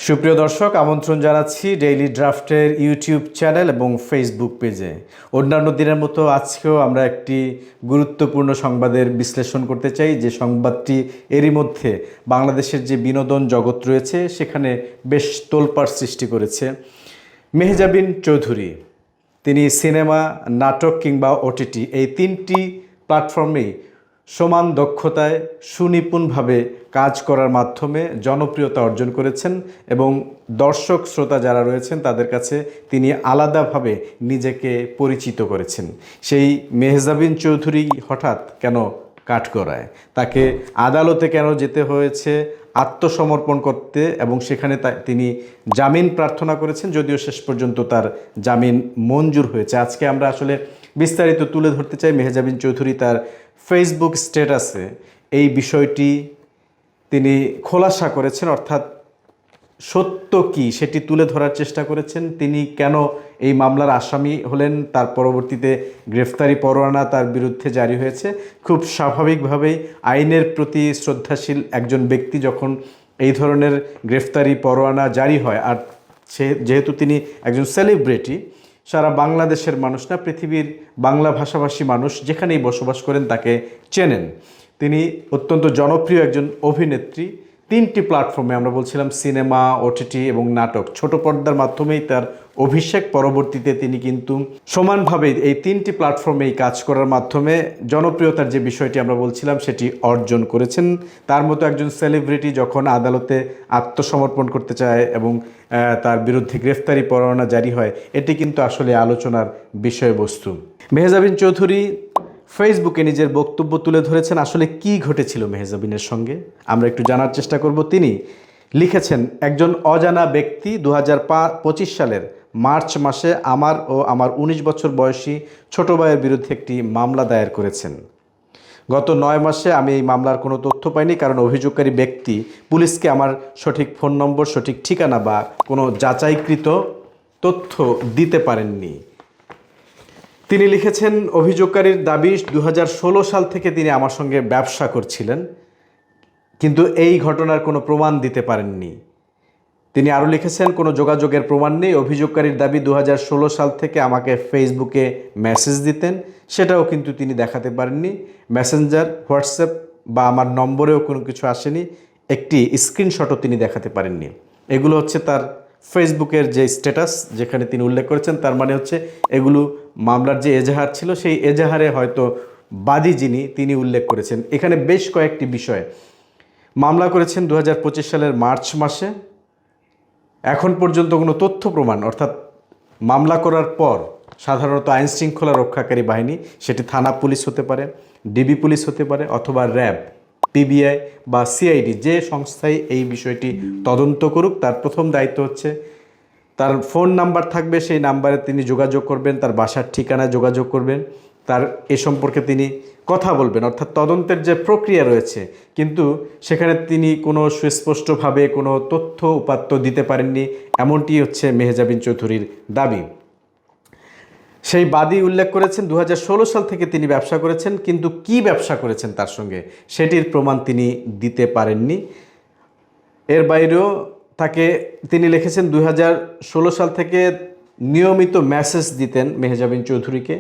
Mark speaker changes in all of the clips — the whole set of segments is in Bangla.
Speaker 1: সুপ্রিয় দর্শক, আমন্ত্রণ জানাচ্ছি ডেইলি ড্রাফটের ইউটিউব চ্যানেল এবং ফেসবুক পেজে। অন্যান্য দিনের মতো আজকেও আমরা একটি গুরুত্বপূর্ণ সংবাদের বিশ্লেষণ করতে চাই, যে সংবাদটি এরই মধ্যে বাংলাদেশের যে বিনোদন জগৎ রয়েছে সেখানে বেশ তোলপাড় সৃষ্টি করেছে। মেহজাবিন চৌধুরী তিনি সিনেমা, নাটক কিংবা ওটিটি এই তিনটি প্ল্যাটফর্মেই সমান দক্ষতায় সুনিপুণভাবে কাজ করার মাধ্যমে জনপ্রিয়তা অর্জন করেছেন এবং দর্শক শ্রোতা যারা রয়েছেন তাদের কাছে তিনি আলাদাভাবে নিজেকে পরিচিত করেছেন। সেই মেহজাবিন চৌধুরী হঠাৎ কেন কাঠগড়ায়? তাকে আদালতে কেন যেতে হয়েছে আত্মসমর্পণ করতে, এবং সেখানে তিনি জামিন প্রার্থনা করেছেন, যদিও শেষ পর্যন্ত তার জামিন মঞ্জুর হয়েছে। আজকে আমরা আসলে বিস্তারিত তুলে ধরতে চাই। মেহজাবিন চৌধুরী তার ফেসবুক স্ট্যাটাসে এই বিষয়টি তিনি খোলাসা করেছেন, অর্থাৎ সত্য কি সেটি তুলে ধরার চেষ্টা করেছেন। তিনি কেন এই মামলার আসামি হলেন, তার পরবর্তীতে গ্রেফতারি পরোয়ানা তার বিরুদ্ধে জারি হয়েছে। খুব স্বাভাবিকভাবেই আইনের প্রতি শ্রদ্ধাশীল একজন ব্যক্তি যখন এই ধরনের গ্রেফতারি পরোয়ানা জারি হয়, আর যেহেতু তিনি একজন সেলিব্রিটি, সারা বাংলাদেশের মানুষ না, পৃথিবীর বাংলা ভাষাভাষী মানুষ যেখানেই বসবাস করেন তাকে চেনেন। তিনি অত্যন্ত জনপ্রিয় একজন অভিনেত্রী। তিনটি প্ল্যাটফর্মে, আমরা বলছিলাম সিনেমা, ওটিটি এবং নাটক, ছোট পর্দার মাধ্যমেই তার অভিষেক। পরবর্তীতে তিনি কিন্তু সমানভাবে এই তিনটি প্ল্যাটফর্মেই কাজ করার মাধ্যমে জনপ্রিয়তার যে বিষয়টি আমরা বলছিলাম সেটি অর্জন করেছেন। তার মতো একজন সেলিব্রিটি যখন আদালতে আত্মসমর্পণ করতে চায় এবং তার বিরুদ্ধে গ্রেফতারি পরোয়ানা জারি হয়, এটি কিন্তু আসলে আলোচনার বিষয়বস্তু। মেহজাবিন চৌধুরী ফেসবুকে নিজের বক্তব্য তুলে ধরেছেন। আসলে কি ঘটেছিল মেহজাবিনের সঙ্গে আমরা একটু জানার চেষ্টা করব। তিনি লিখেছেন, একজন অজানা ব্যক্তি 2025 সালের মার্চ মাসে আমার ও আমার 19 বছর বয়সী ছোট ভাইয়ের বিরুদ্ধে একটি মামলা দায়ের করেছেন। গত 9 মাসে আমি এই মামলার কোনো তথ্য পাইনি, কারণ অভিযোগকারী ব্যক্তি পুলিশকে আমার সঠিক ফোন নম্বর, সঠিক ঠিকানা বা কোনো যাচাইকৃত তথ্য দিতে পারেননি। তিনি লিখেছেন, অভিযোগকারীর দাবি 2016 সাল থেকে তিনি আমার সঙ্গে ব্যবসা করছিলেন, কিন্তু এই ঘটনার কোনো প্রমাণ দিতে পারেননি। তিনি আরও লিখেছেন, কোনো যোগাযোগের প্রমাণ নেই। অভিযোগকারীর দাবি 2016 সাল থেকে আমাকে ফেসবুকে মেসেজ দিতেন, সেটাও কিন্তু তিনি দেখাতে পারেননি। মেসেঞ্জার, হোয়াটসঅ্যাপ বা আমার নম্বরেও কোনো কিছু আসেনি। একটি স্ক্রিনশটও তিনি দেখাতে পারেননি। এগুলো হচ্ছে তার ফেসবুকের যে স্ট্যাটাস, যেখানে তিনি উল্লেখ করেছেন। তার মানে হচ্ছে এগুলো মামলার যে এজাহার ছিল সেই এজাহারে হয়তো বাদী যিনি তিনি উল্লেখ করেছেন। এখানে বেশ কয়েকটি বিষয় মামলা করেছেন 2025 সালের মার্চ মাসে। এখন পর্যন্ত কোনো তথ্য প্রমাণ, অর্থাৎ মামলা করার পর সাধারণত আইন শৃঙ্খলা রক্ষাকারী বাহিনী, সেটি থানা পুলিশ হতে পারে, ডিবি পুলিশ হতে পারে, অথবা র্যাব, পিবিআই বা সিআইডি, যে সংস্থায় এই বিষয়টি তদন্ত করুক, তার প্রথম দায়িত্ব হচ্ছে তার ফোন নাম্বার থাকবে, সেই নাম্বারে তিনি যোগাযোগ করবেন, তার বাসার ঠিকানায় যোগাযোগ করবেন, তার এ সম্পর্কে তিনি কথা বলবেন, অর্থাৎ তদন্তের যে প্রক্রিয়া রয়েছে। কিন্তু সেখানে তিনি কোনো সুস্পষ্টভাবে কোনো তথ্য উপাত্ত দিতে পারেননি, এমনটি হচ্ছে মেহজাবিন চৌধুরীর দাবি। সেই বাদী উল্লেখ করেছেন 2016 সাল থেকে তিনি ব্যবসা করেছেন, কিন্তু কি ব্যবসা করেছেন তার সঙ্গে সেটির প্রমাণ তিনি দিতে পারেননি। এর বাইরেও তিনি লিখেছেন 2016 সাল থেকে নিয়মিত মেসেজ দিতেন মেহজাবিন চৌধুরীকে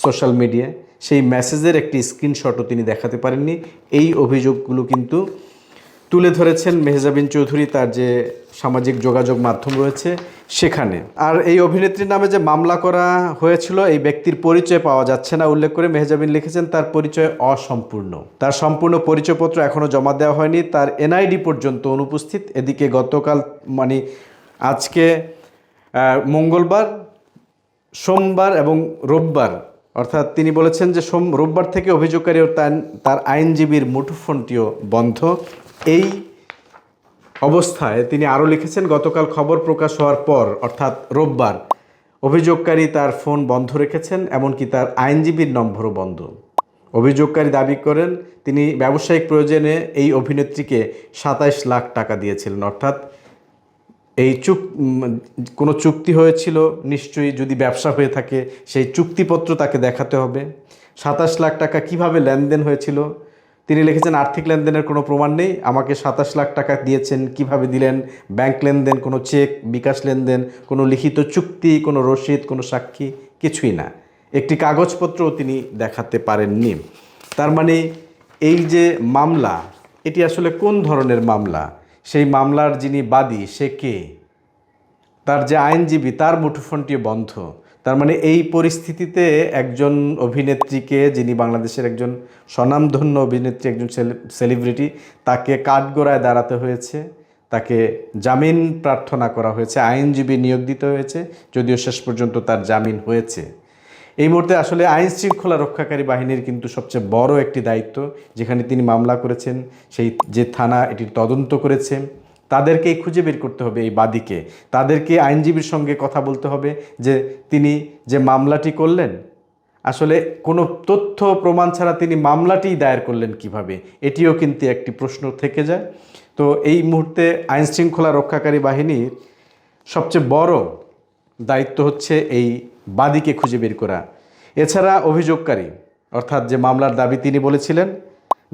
Speaker 1: সোশ্যাল মিডিয়ায়, সেই মেসেজের একটি স্ক্রিনশটও তিনি দেখাতে পারেননি। এই অভিযোগগুলো কিন্তু তুলে ধরেছেন মেহজাবিন চৌধুরী তার যে সামাজিক যোগাযোগ মাধ্যম রয়েছে সেখানে। আর এই অভিনেত্রীর নামে যে মামলা করা হয়েছিল, এই ব্যক্তির পরিচয় পাওয়া যাচ্ছে না উল্লেখ করে মেহজাবিন লিখেছেন, তার পরিচয় অসম্পূর্ণ, তার সম্পূর্ণ পরিচয়পত্র এখনও জমা দেওয়া হয়নি, তার এনআইডি পর্যন্ত অনুপস্থিত। এদিকে গতকাল আজকে মঙ্গলবার, সোমবার এবং রোববার, অর্থাৎ তিনি বলেছেন যে রোববার থেকে অভিযোগকারী ও তার আইনজীবীর মুঠোফোনটিও বন্ধ। এই অবস্থায় তিনি আরও লিখেছেন, গতকাল খবর প্রকাশ হওয়ার পর অর্থাৎ রোববার অভিযোগকারী তার ফোন বন্ধ রেখেছেন, এমনকি তার আইনজীবীর নম্বরও বন্ধ। অভিযোগকারী দাবি করেন তিনি ব্যবসায়িক প্রয়োজনে এই অভিনেত্রীকে 27 লাখ টাকা দিয়েছিলেন, অর্থাৎ এই কোনো চুক্তি হয়েছিল নিশ্চয়ই। যদি ব্যবসা হয়ে থাকে সেই চুক্তিপত্র তাকে দেখাতে হবে। 27 লাখ টাকা কিভাবে লেনদেন হয়েছিল তিনি লিখেছেন আর্থিক লেনদেনের কোনো প্রমাণ নেই, আমাকে 27 লাখ টাকা দিয়েছেন, কিভাবে দিলেন, ব্যাংক লেনদেন, কোনো চেক, বিকাশ লেনদেন, কোনো লিখিত চুক্তি, কোনো রসিদ, কোনো সাক্ষী, কিছুই না, একটি কাগজপত্রও তিনি দেখাতে পারেননি। তার মানে এই যে মামলা, এটি আসলে কোন ধরনের মামলা, সেই মামলার যিনি বাদী সে কে, তার যে আইনজীবী তার মুঠোফোনটিও বন্ধ। তার মানে এই পরিস্থিতিতে একজন অভিনেত্রীকে, যিনি বাংলাদেশের একজন স্বনামধন্য অভিনেত্রী, একজন সেলিব্রিটি, তাকে কাঠগড়ায় দাঁড়াতে হয়েছে, তাকে জামিন প্রার্থনা করা হয়েছে, আইনজীবী নিয়োগ দিতে হয়েছে, যদিও শেষ পর্যন্ত তার জামিন হয়েছে। এই মুহূর্তে আসলে আইন শৃঙ্খলা রক্ষাকারী বাহিনীর কিন্তু সবচেয়ে বড় একটি দায়িত্ব, যেখানে তিনি মামলা করেছেন, সেই যে থানা এটির তদন্ত করেছে, তাদেরকেই খুঁজে বের করতে হবে এই বাদীকে, তাদেরকে আইনজীবীর সঙ্গে কথা বলতে হবে যে তিনি যে মামলাটি করলেন, আসলে কোনো তথ্য প্রমাণ ছাড়া তিনি মামলাটিই দায়ের করলেন কিভাবে, এটিও কিন্তু একটি প্রশ্ন থেকে যায়। তো এই মুহূর্তে আইন শৃঙ্খলা রক্ষাকারী বাহিনীর সবচেয়ে বড় দায়িত্ব হচ্ছে এই বাদীকে খুঁজে বের করা। এছাড়া অভিযোগকারী, অর্থাৎ যে মামলার দাবি, তিনি বলেছিলেন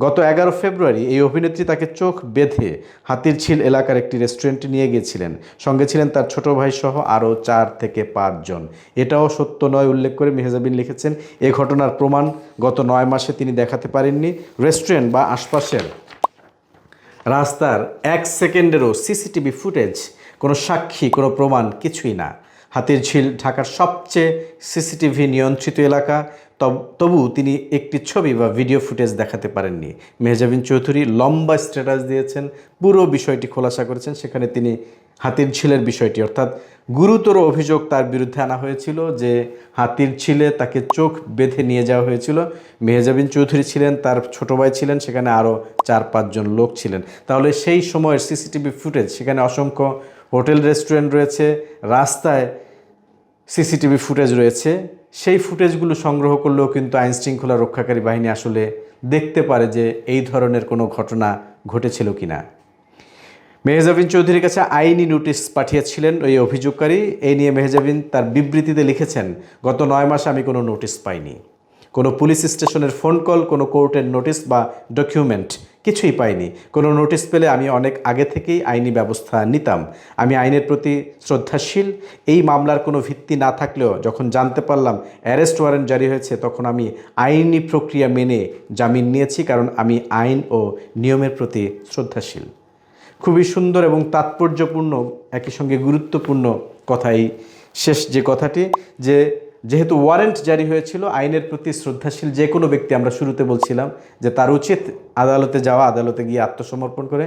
Speaker 1: গত 11 ফেব্রুয়ারি এই অভিনেত্রী তাকে চোখ বেঁধে হাতিরঝিল এলাকার একটি রেস্টুরেন্টে নিয়ে গিয়েছিলেন, সঙ্গে ছিলেন তার ছোট ভাই সহ আরও 4 থেকে 5 জন। এটাও সত্য নয় উল্লেখ করে মেহজাবিন লিখেছেন, এ ঘটনার প্রমাণ গত 9 মাসে তিনি দেখাতে পারেননি। রেস্টুরেন্ট বা আশপাশের রাস্তার 1 সেকেন্ডেরও সিসিটিভি ফুটেজ, কোনো সাক্ষী, কোনো প্রমাণ, কিছুই না। হাতিরঝিল ঢাকার সবচেয়ে সিসিটিভি নিয়ন্ত্রিত এলাকা, তবু তিনি একটি ছবি বা ভিডিও ফুটেজ দেখাতে পারেননি। মেহজাবিন চৌধুরী লম্বা স্ট্যাটাস দিয়েছেন, পুরো বিষয়টি খোলাসা করেছেন। সেখানে তিনি হাতিরঝিলের বিষয়টি, অর্থাৎ গুরুতর অভিযোগ তার বিরুদ্ধে আনা হয়েছিল যে হাতিরঝিলে তাকে চোখ বেঁধে নিয়ে যাওয়া হয়েছিল। মেহজাবিন চৌধুরী ছিলেন, তার ছোট ভাই ছিলেন, সেখানে আরও 4-5 জন লোক ছিলেন। তাহলে সেই সময়ের সিসিটিভি ফুটেজ, সেখানে অসংখ্য হোটেল রেস্টুরেন্ট রয়েছে, রাস্তায় সিসিটিভি ফুটেজ রয়েছে, সেই ফুটেজগুলো সংগ্রহ করলেও কিন্তু আইন শৃঙ্খলা রক্ষাকারী বাহিনী আসলে দেখতে পারে যে এই ধরনের কোনো ঘটনা ঘটেছিল কিনা। মেহজাবিন চৌধুরীর কাছে আইনি নোটিশ পাঠিয়েছিলেন ওই অভিযোগকারী। এই নিয়ে মেহজাবিন তার বিবৃতিতে লিখেছেন, গত 9 মাসে আমি কোনো নোটিশ পাইনি, কোনো পুলিশ স্টেশনের ফোন কল, কোনো কোর্টের নোটিশ বা ডকুমেন্ট, কিছুই পাইনি। কোনো নোটিশ পেলে আমি অনেক আগে থেকেই আইনি ব্যবস্থা নিতাম। আমি আইনের প্রতি শ্রদ্ধাশীল। এই মামলার কোনো ভিত্তি না থাকলেও যখন জানতে পারলাম অ্যারেস্ট ওয়ারেন্ট জারি হয়েছে, তখন আমি আইনি প্রক্রিয়া মেনে জামিন নিয়েছি, কারণ আমি আইন ও নিয়মের প্রতি শ্রদ্ধাশীল। খুবই সুন্দর এবং তাৎপর্যপূর্ণ, একই সঙ্গে গুরুত্বপূর্ণ কথা এই শেষ যে কথাটি, যে যেহেতু ওয়ারেন্ট জারি হয়েছিল, আইনের প্রতি শ্রদ্ধাশীল যে কোনো ব্যক্তি, আমরা শুরুতে বলছিলাম যে তার উচিত আদালতে যাওয়া, আদালতে গিয়ে আত্মসমর্পণ করে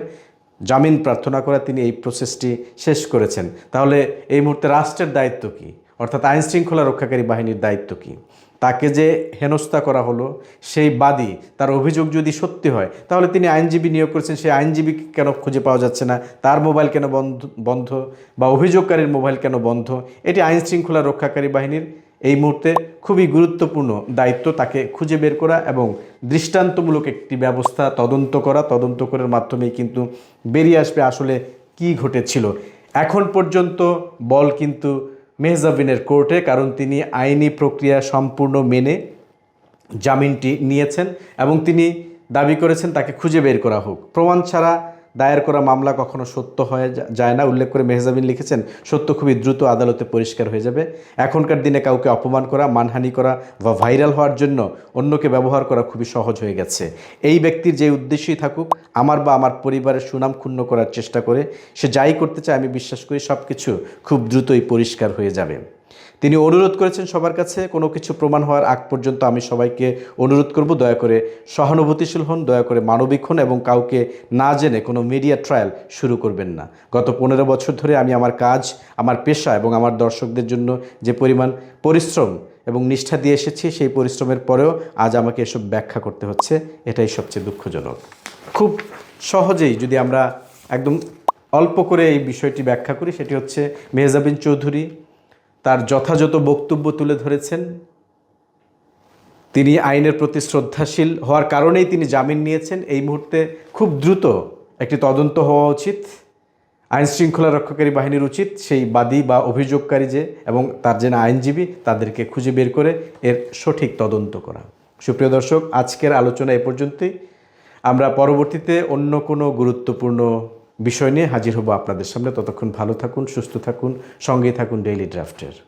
Speaker 1: জামিন প্রার্থনা করা, তিনি এই প্রসেসটি শেষ করেছেন। তাহলে এই মুহূর্তে রাষ্ট্রের দায়িত্ব কী, অর্থাৎ আইন শৃঙ্খলা রক্ষাকারী বাহিনীর দায়িত্ব কী? তাকে যে হেনস্থা করা হলো, সেই বাদী, তার অভিযোগ যদি সত্যি হয়, তাহলে তিনি আইনজীবী নিয়োগ করেছেন, সেই আইনজীবী কেন খুঁজে পাওয়া যাচ্ছে না, তার মোবাইল কেন বন্ধ বা অভিযোগকারীর মোবাইল কেন বন্ধ? এটি আইন শৃঙ্খলা রক্ষাকারী বাহিনীর এই মুহূর্তে খুবই গুরুত্বপূর্ণ দায়িত্ব, তাকে খুঁজে বের করা এবং দৃষ্টান্তমূলক একটি ব্যবস্থা তদন্ত করা। তদন্ত করার মাধ্যমেই কিন্তু বেরিয়ে আসবে আসলে কি ঘটেছিল। এখন পর্যন্ত বল কিন্তু মেহজাবিনের কোর্টে, কারণ তিনি আইনি প্রক্রিয়া সম্পূর্ণ মেনে জামিনটি নিয়েছেন এবং তিনি দাবি করেছেন তাকে খুঁজে বের করা হোক। প্রমাণ ছাড়া দায়ের করা মামলা কখনো সত্য হয়ে যায় না। উল্লেখ করে মেহজাবিন লিখেছেন, সত্য খুবই দ্রুত আদালতে পরিষ্কার হয়ে যাবে। এখনকার দিনে কাউকে অপমান করা, মানহানি করা বা ভাইরাল হওয়ার জন্য অন্যকে ব্যবহার করা খুবই সহজ হয়ে গেছে। এই ব্যক্তির যে উদ্দেশ্যই থাকুক, আমার বা আমার পরিবারের সুনাম ক্ষুণ্ণ করার চেষ্টা করে, সে যাই করতে চায়, আমি বিশ্বাস করি সব কিছু খুব দ্রুতই পরিষ্কার হয়ে যাবে। তিনি অনুরোধ করেছেন সবার কাছে, কোনো কিছু প্রমাণ হওয়ার আগ পর্যন্ত আমি সবাইকে অনুরোধ করব, দয়া করে সহানুভূতিশীল হন, দয়া করে মানবিক হন এবং কাউকে না জেনে কোনো মিডিয়া ট্রায়াল শুরু করবেন না। গত 15 বছর ধরে আমি আমার কাজ, আমার পেশা এবং আমার দর্শকদের জন্য যে পরিমাণ পরিশ্রম এবং নিষ্ঠা দিয়ে এসেছি, সেই পরিশ্রমের পরেও আজ আমাকে এসব ব্যাখ্যা করতে হচ্ছে, এটাই সবচেয়ে দুঃখজনক। খুব সহজেই যদি আমরা একদম অল্প করে এই বিষয়টি ব্যাখ্যা করি, সেটি হচ্ছে মেহজাবিন চৌধুরী তার যথাযথ বক্তব্য তুলে ধরেছেন। তিনি আইনের প্রতি শ্রদ্ধাশীল হওয়ার কারণেই তিনি জামিন নিয়েছেন। এই মুহূর্তে খুব দ্রুত একটি তদন্ত হওয়া উচিত। আইন শৃঙ্খলা রক্ষাকারী বাহিনীর উচিত সেই বাদী বা অভিযোগকারী যে এবং তার যে আইনজীবী, তাদেরকে খুঁজে বের করে এর সঠিক তদন্ত করা। সুপ্রিয় দর্শক, আজকের আলোচনা এ পর্যন্তই। আমরা পরবর্তীতে অন্য কোনো গুরুত্বপূর্ণ বিষয় নিয়ে হাজির হব আপনাদের সামনে। ততক্ষণ ভালো থাকুন, সুস্থ থাকুন, সঙ্গেই থাকুন ডেইলি ড্রাফটের।